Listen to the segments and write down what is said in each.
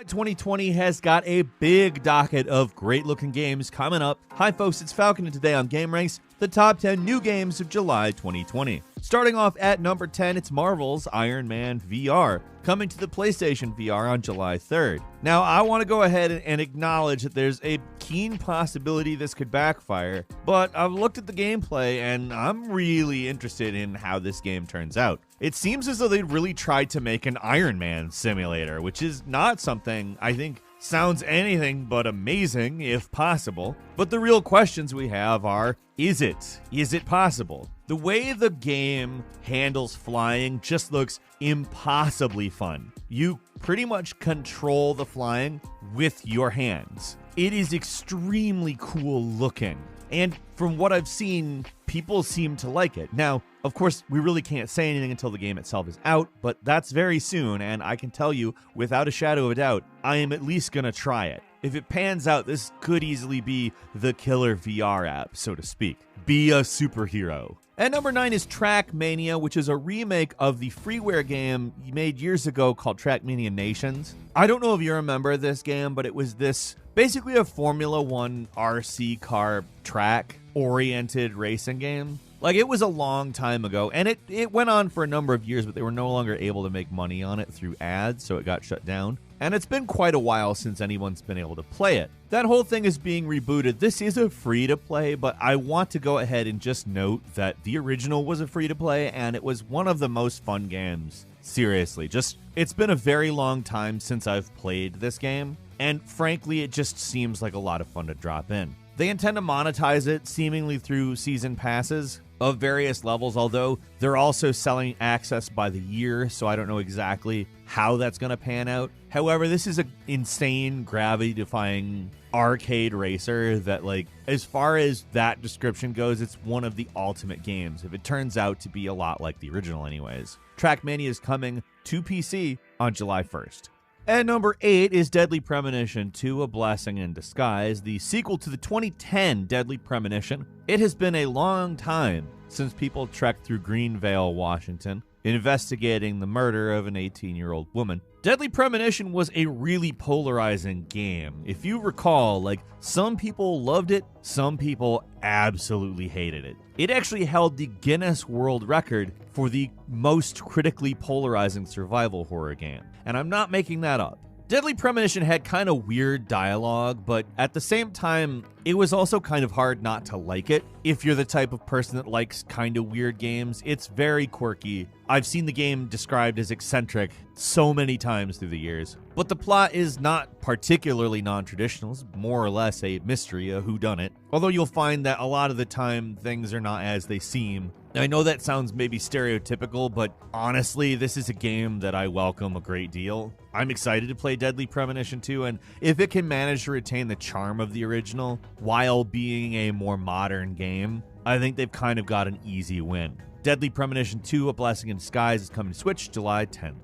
2020 has got a big docket of great-looking games coming up. Hi folks, it's Falcon, and today on Game Ranks, the top 10 new games of July 2020. Starting off at number 10, it's Marvel's Iron Man VR, coming to the PlayStation VR on July 3rd. Now, I want to go ahead and acknowledge that there's a keen possibility this could backfire, but I've looked at the gameplay and I'm really interested in how this game turns out. It seems as though they really tried to make an Iron Man simulator, which is not something I think sounds anything but amazing if possible. But the real questions we have are, is it? Is it possible? The way the game handles flying just looks impossibly fun. You pretty much control the flying with your hands. It is extremely cool looking. And from what I've seen, people seem to like it. Now, of course, we really can't say anything until the game itself is out, but that's very soon, and I can tell you, without a shadow of a doubt, I am at least gonna try it. If it pans out, this could easily be the killer VR app, so to speak. Be a superhero. At number 9 is Trackmania, which is a remake of the freeware game made years ago called Trackmania Nations. I don't know if you remember this game, but it was this basically a Formula One RC car track-oriented racing game. Like, it was a long time ago, and it went on for a number of years, but they were no longer able to make money on it through ads, so it got shut down. And it's been quite a while since anyone's been able to play it. That whole thing is being rebooted. This is a free-to-play, but I want to go ahead and just note that the original was a free-to-play, and it was one of the most fun games. Seriously, it's been a very long time since I've played this game, and frankly, it just seems like a lot of fun to drop in. They intend to monetize it seemingly through season passes of various levels, although they're also selling access by the year, so I don't know exactly how that's going to pan out. However, this is an insane, gravity-defying arcade racer that, like, as far as that description goes, it's one of the ultimate games, if it turns out to be a lot like the original anyways. Trackmania is coming to PC on July 1st. At number 8 is Deadly Premonition 2, A Blessing in Disguise, the sequel to the 2010 Deadly Premonition. It has been a long time since people trekked through Greenvale, Washington, investigating the murder of an 18-year-old woman. Deadly Premonition was a really polarizing game. If you recall, like, some people loved it, some people absolutely hated it. It actually held the Guinness World Record for the most critically polarizing survival horror game. And I'm not making that up. Deadly Premonition had kind of weird dialogue, but at the same time, it was also kind of hard not to like it. If you're the type of person that likes kind of weird games, it's very quirky. I've seen the game described as eccentric so many times through the years. But the plot is not particularly non-traditional. It's more or less a mystery, a whodunit. Although you'll find that a lot of the time, things are not as they seem. I know that sounds maybe stereotypical, but honestly, this is a game that I welcome a great deal. I'm excited to play Deadly Premonition 2, and if it can manage to retain the charm of the original while being a more modern game, I think they've kind of got an easy win. Deadly Premonition 2, A Blessing in Disguise is coming to Switch July 10th.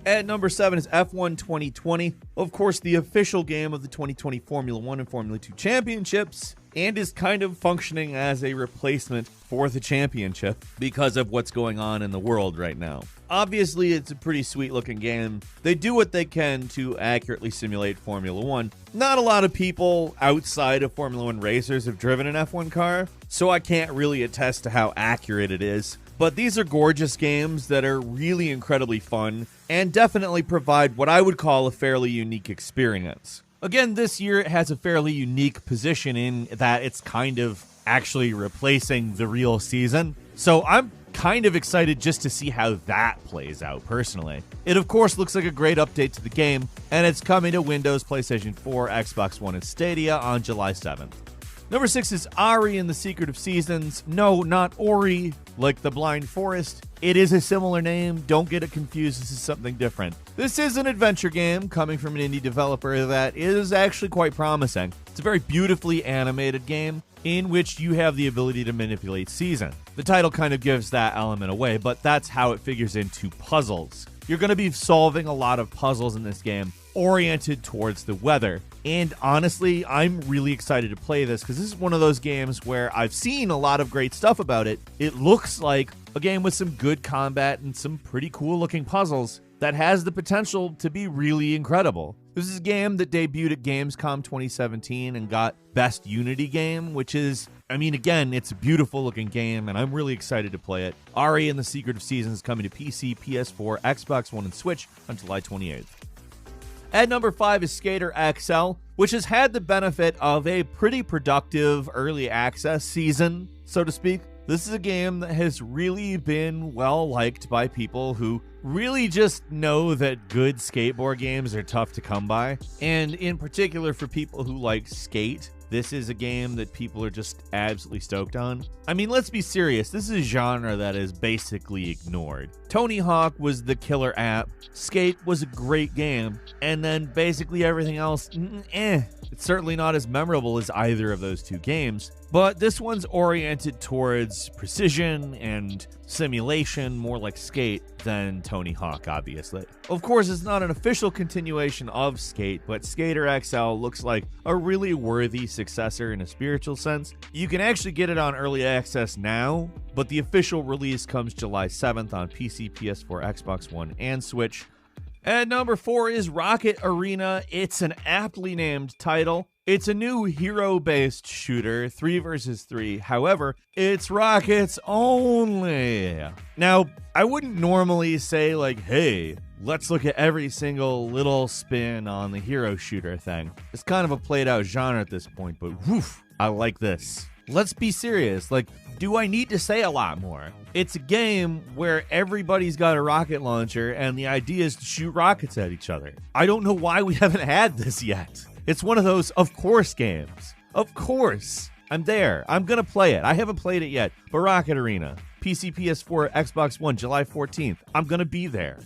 At number 7 is F1 2020, of course the official game of the 2020 Formula 1 and Formula 2 championships, and is kind of functioning as a replacement for the championship because of what's going on in the world right now. Obviously, it's a pretty sweet looking game. They do what they can to accurately simulate Formula 1. Not a lot of people outside of Formula 1 racers have driven an F1 car, so I can't really attest to how accurate it is. But these are gorgeous games that are really incredibly fun and definitely provide what I would call a fairly unique experience. Again, this year it has a fairly unique position in that it's kind of actually replacing the real season. So I'm kind of excited just to see how that plays out personally. It of course looks like a great update to the game, and it's coming to Windows, PlayStation 4, Xbox One, and Stadia on July 7th. Number 6 is Ori and the Secret of Seasons. No, not Ori, like the Blind Forest. It is a similar name. Don't get it confused. This is something different. This is an adventure game coming from an indie developer that is actually quite promising. It's a very beautifully animated game in which you have the ability to manipulate season. The title kind of gives that element away, but that's how it figures into puzzles. You're going to be solving a lot of puzzles in this game oriented towards the weather. And honestly, I'm really excited to play this because this is one of those games where I've seen a lot of great stuff about it. It looks like a game with some good combat and some pretty cool looking puzzles. that has the potential to be really incredible. This is a game that debuted at Gamescom 2017 and got Best Unity Game, which is, I mean, again, it's a beautiful looking game, and I'm really excited to play it. Ari and the Secret of Seasons is coming to PC, PS4, Xbox One, and Switch on July 28th. At number 5 is Skater XL, which has had the benefit of a pretty productive early access season, so to speak. This is a game that has really been well liked by people who really just know that good skateboard games are tough to come by. And in particular for people who like skate, this is a game that people are just absolutely stoked on. I mean, let's be serious. This is a genre that is basically ignored. Tony Hawk was the killer app. Skate was a great game. And then basically everything else, It's certainly not as memorable as either of those two games. But this one's oriented towards precision and simulation, more like Skate than Tony Hawk, obviously. Of course, it's not an official continuation of Skate, but Skater XL looks like a really worthy successor in a spiritual sense. You can actually get it on early access now, but the official release comes July 7th on PC, PS4, Xbox One, and Switch. At number 4 is Rocket Arena. It's an aptly named title. It's a new hero-based shooter, 3 versus 3. However, it's rockets only. Now, I wouldn't normally say like, hey, let's look at every single little spin on the hero shooter thing. It's kind of a played out genre at this point, but woof, I like this. Let's be serious. Like, do I need to say a lot more? It's a game where everybody's got a rocket launcher and the idea is to shoot rockets at each other. I don't know why we haven't had this yet. It's one of those of course games. Of course. I'm there. I'm gonna play it. I haven't played it yet, but Rocket Arena. PC, PS4, Xbox One, July 14th. I'm gonna be there.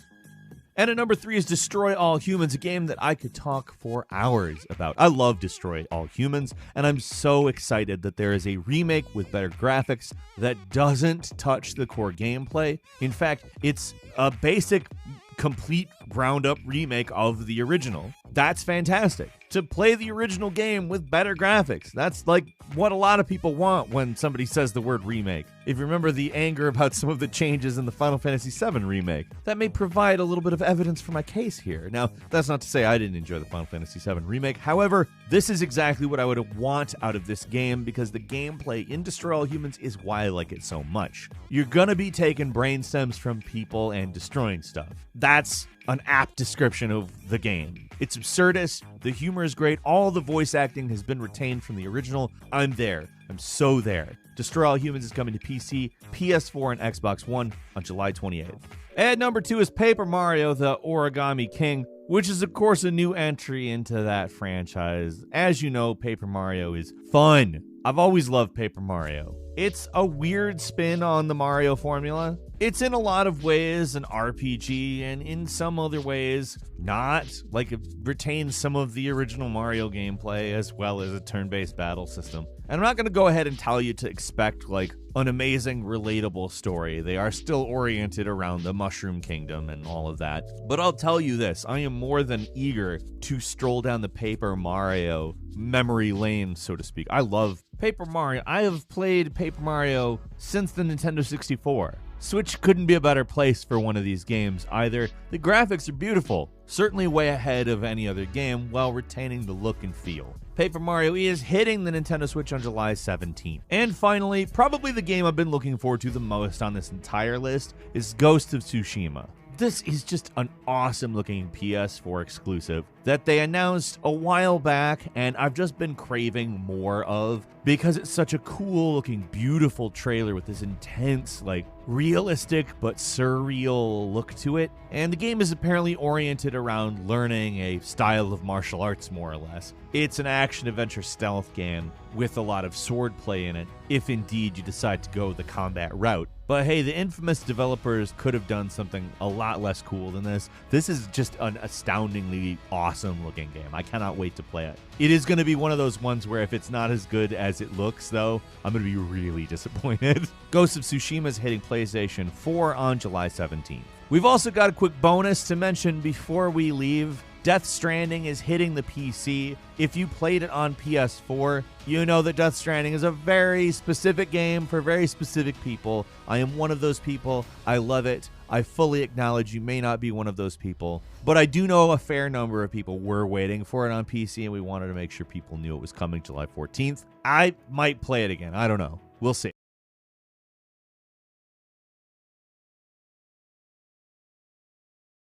And at number 3 is Destroy All Humans, a game that I could talk for hours about. I love Destroy All Humans, and I'm so excited that there is a remake with better graphics that doesn't touch the core gameplay. In fact, it's a basic, complete, ground-up remake of the original. That's fantastic. To play the original game with better graphics. That's like what a lot of people want when somebody says the word remake. If you remember the anger about some of the changes in the Final Fantasy VII remake, that may provide a little bit of evidence for my case here. Now, that's not to say I didn't enjoy the Final Fantasy VII remake. However, this is exactly what I would want out of this game because the gameplay in Destroy All Humans is why I like it so much. You're gonna be taking brain stems from people and destroying stuff. That's an apt description of the game. It's absurdist, the humor is great, all the voice acting has been retained from the original. I'm there. I'm so there. Destroy All Humans is coming to PC, PS4, and Xbox One on July 28th. At number 2 is Paper Mario, the Origami King, which is, of course, a new entry into that franchise. As you know, Paper Mario is fun. I've always loved Paper Mario. It's a weird spin on the Mario formula. It's in a lot of ways an RPG, and in some other ways not. Like, it retains some of the original Mario gameplay as well as a turn-based battle system. And I'm not going to go ahead and tell you to expect, like, an amazing, relatable story. They are still oriented around the Mushroom Kingdom and all of that. But I'll tell you this, I am more than eager to stroll down the Paper Mario memory lane, so to speak. I love Paper Mario. I have played Paper Mario since the Nintendo 64. Switch couldn't be a better place for one of these games either. The graphics are beautiful, certainly way ahead of any other game, while retaining the look and feel. Paper Mario is hitting the Nintendo Switch on July 17th. And finally, probably the game I've been looking forward to the most on this entire list is Ghost of Tsushima. This is just an awesome looking PS4 exclusive that they announced a while back, and I've just been craving more of because it's such a cool looking, beautiful trailer with this intense, like, realistic but surreal look to it. And the game is apparently oriented around learning a style of martial arts, more or less. It's an action-adventure stealth game with a lot of swordplay in it, if indeed you decide to go the combat route. But hey, the infamous developers could have done something a lot less cool than this. This is just an astoundingly awesome looking game. I cannot wait to play it. It is going to be one of those ones where if it's not as good as it looks, though, I'm going to be really disappointed. Ghost of Tsushima is hitting PlayStation 4 on July 17th. We've also got a quick bonus to mention before we leave. Death Stranding is hitting the PC. If you played it on PS4, you know that Death Stranding is a very specific game for very specific people. I am one of those people. I love it. I fully acknowledge you may not be one of those people, but I do know a fair number of people were waiting for it on PC, and we wanted to make sure people knew it was coming July 14th. I might play it again. I don't know. We'll see.